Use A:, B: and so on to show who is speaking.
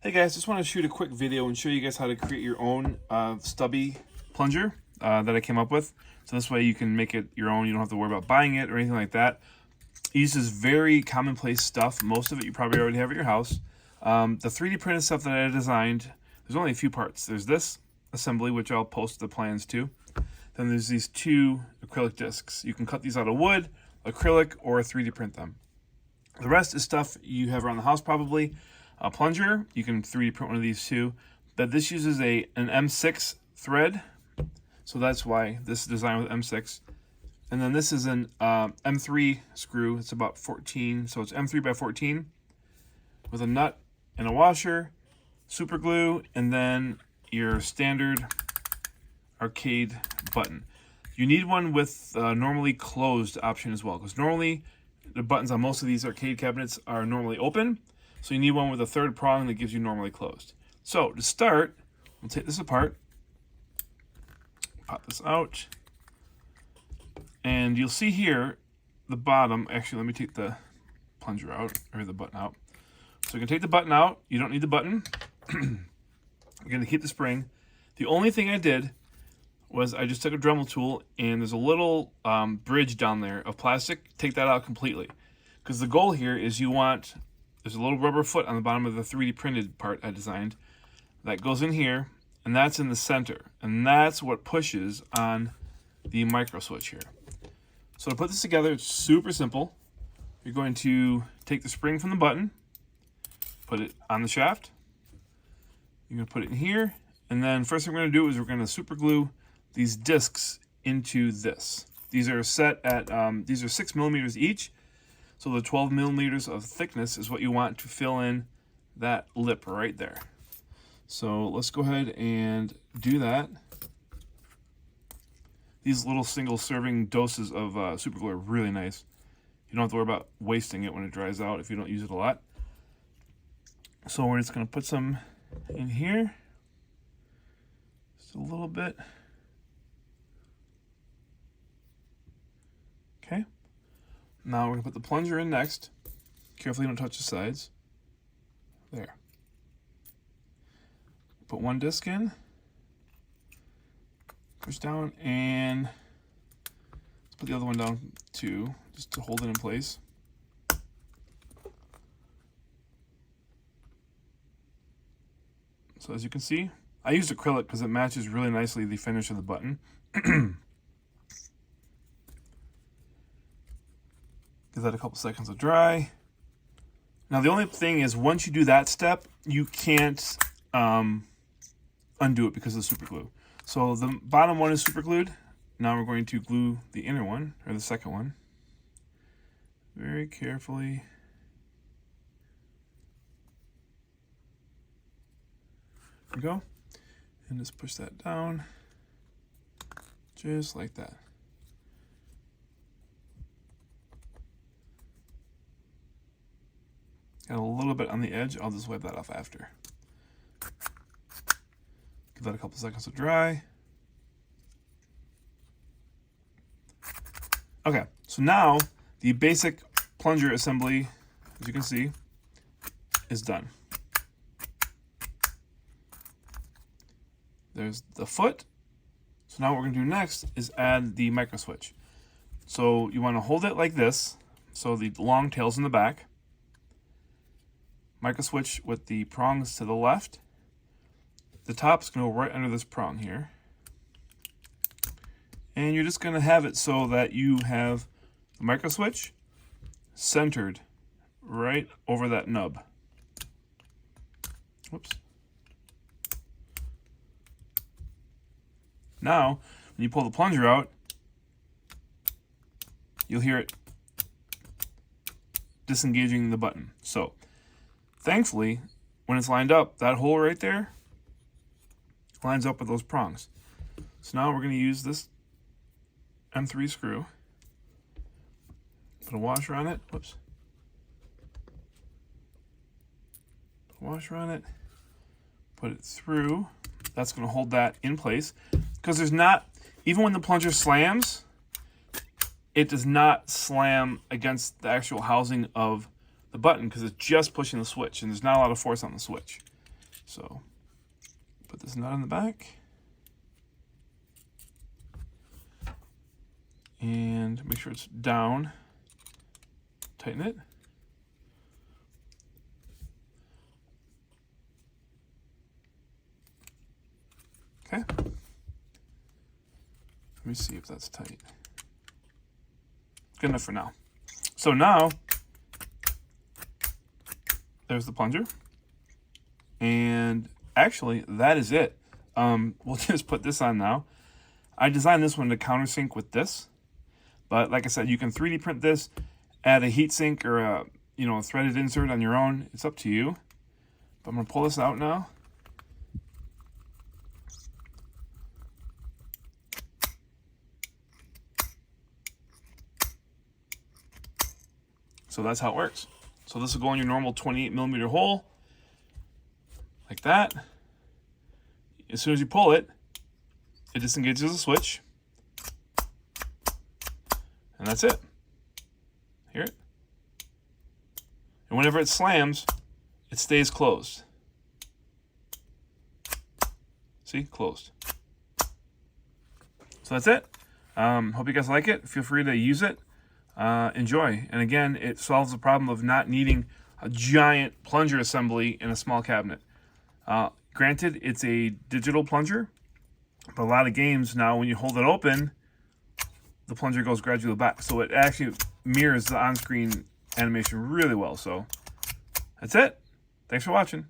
A: Hey guys, just want to shoot a quick video and show you guys how to create your own Stubby plunger that I came up with. So this way you can make it your own. You don't have to worry about buying it or anything like that. It uses very commonplace stuff. Most of it you probably already have at your house. The 3D printed stuff that I designed, there's only a few parts. There's this assembly, which I'll post the plans to. Then there's these two acrylic discs. You can cut these out of wood, acrylic, or 3D print them. The rest is stuff you have around the house probably. A plunger, you can 3D print one of these too, but this uses an M6 thread, so that's why this is designed with M6. And then this is an M3 screw. It's about 14, so it's M3 by 14 with a nut and a washer, super glue, and then your standard arcade button. You need one with normally closed option as well, because normally the buttons on most of these arcade cabinets are normally open. So you need one with a third prong that gives you normally closed. So to start, we'll take this apart, pop this out, and you'll see here the bottom. Actually, let me take the plunger out, or the button out. So you can take the button out. You don't need the button. You're going to keep the spring. The only thing I did was I just took a Dremel tool, and there's a little bridge down there of plastic. Take that out completely. Because the goal here is there's a little rubber foot on the bottom of the 3D printed part I designed that goes in here, and that's in the center. And that's what pushes on the micro switch here. So to put this together, it's super simple. You're going to take the spring from the button, put it on the shaft. You're going to put it in here, and then first thing we're going to do is we're going to super glue these discs into this. These are set at, these are 6 millimeters each. So the 12 millimeters of thickness is what you want to fill in that lip right there. So let's go ahead and do that. These little single serving doses of super glue are really nice. You don't have to worry about wasting it when it dries out if you don't use it a lot. So we're just going to put some in here. Just a little bit. Okay. Now we're going to put the plunger in next. Carefully don't touch the sides. There. Put one disc in. Push down, and let's put the other one down too, just to hold it in place. So as you can see, I used acrylic because it matches really nicely the finish of the button. Give that a couple seconds to dry. Now the only thing is, once you do that step, you can't undo it because of the super glue. So the bottom one is super glued. Now we're going to glue the inner one, or the second one, very carefully. There we go. And just push that down, just like that. Got a little bit on the edge. I'll just wipe that off after. Give that a couple seconds to dry. Okay, so now the basic plunger assembly, as you can see, is done. There's the foot. So now what we're going to do next is add the micro switch. So you want to hold it like this, so the long tail's in the back. Micro switch with the prongs to the left. The top's going to go right under this prong here. And you're just going to have it so that you have the micro switch centered right over that nub. Whoops. Now, when you pull the plunger out, you'll hear it disengaging the button. So, thankfully, when it's lined up, that hole right there lines up with those prongs. So now we're going to use this M3 screw. Put a washer on it. Whoops. Put a washer on it. Put it through. That's going to hold that in place. Because there's not, even when the plunger slams, it does not slam against the actual housing of the button, because it's just pushing the switch, and there's not a lot of force on the switch. So put this nut on the back. And make sure it's down. Tighten it. Okay. Let me see if that's tight. Good enough for now. So now, there's the plunger. And actually, that is it. We'll just put this on now. I designed this one to countersink with this. But like I said, you can 3D print this, add a heat sink or a threaded insert on your own. It's up to you. But I'm going to pull this out now. So that's how it works. So this will go in your normal 28mm hole, like that. As soon as you pull it, it disengages the switch. And that's it. Hear it? And whenever it slams, it stays closed. See? Closed. So that's it. Hope you guys like it. Feel free to use it. Enjoy. And again, it solves the problem of not needing a giant plunger assembly in a small cabinet. Granted, it's a digital plunger, but a lot of games now, when you hold it open, the plunger goes gradually back. So it actually mirrors the on-screen animation really well. So that's it. Thanks for watching.